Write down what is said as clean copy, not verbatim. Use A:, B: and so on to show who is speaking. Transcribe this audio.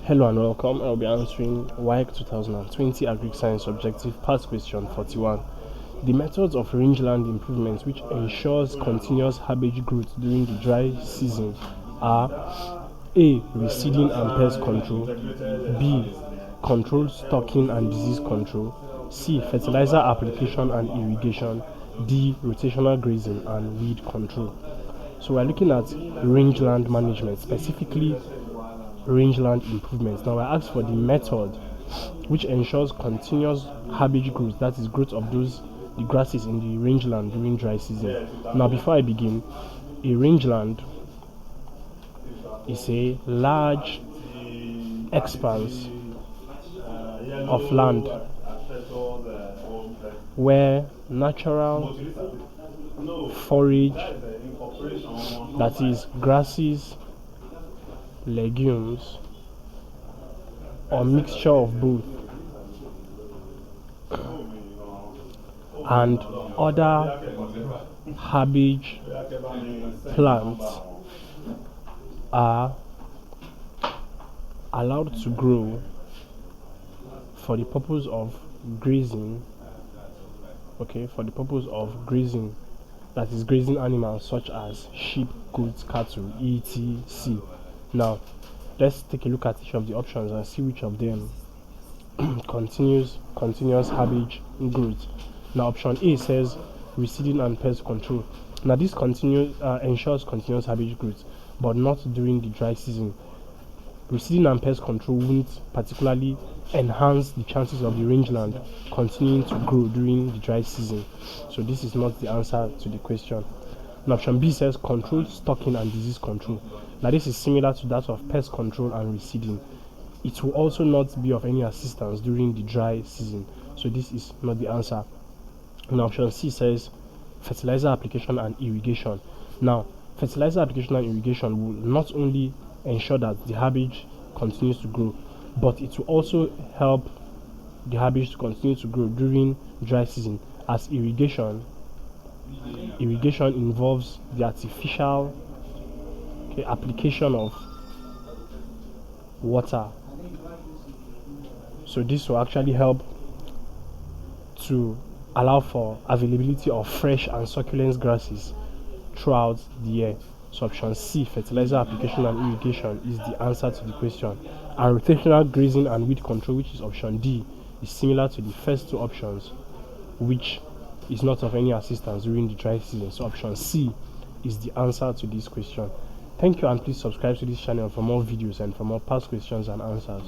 A: Hello and welcome. I'll be answering WAEC 2020 AGRIC Science Objective Past Question 41. The methods of rangeland improvement which ensures continuous herbage growth during the dry season are A. Reseeding and pest control, B. Controlled stocking and disease control, C. Fertilizer application and irrigation, D. Rotational grazing and weed control. So we're looking at rangeland management, specifically rangeland improvements. Now I asked for the method which ensures continuous herbage growth, that is growth of the grasses in the rangeland during dry season. Now before I begin, a rangeland is a large expanse of land where natural forage, that is grasses, legumes, or mixture of both, and other herbage plants are allowed to grow for the purpose of grazing, for the purpose of grazing, that is grazing animals such as sheep, goats, cattle, etc. Now let's take a look at each of the options and see which of them continuous herbage growth. Now option A says reseeding and pest control. Now this ensures continuous herbage growth, but not during the dry season. Reseeding and pest control won't particularly enhance the chances of the rangeland continuing to grow during the dry season. So this is not the answer to the question. Now option B says controlled stocking and disease control. Now this is similar to that of pest control and reseeding. It will also not be of any assistance during the dry season. So this is not the answer. Now option C says fertilizer application and irrigation. Now fertilizer application and irrigation will not only ensure that the herbage continues to grow, but it will also help the herbage to continue to grow during dry season, as irrigation involves the artificial application of water. So this will actually help to allow for availability of fresh and succulent grasses throughout the year. So option C, fertilizer application and irrigation, is the answer to the question. And rotational grazing and weed control, which is option D, is similar to the first two options, which is not of any assistance during the dry season. So option C is the answer to this question. Thank you, and please subscribe to this channel for more videos and for more past questions and answers.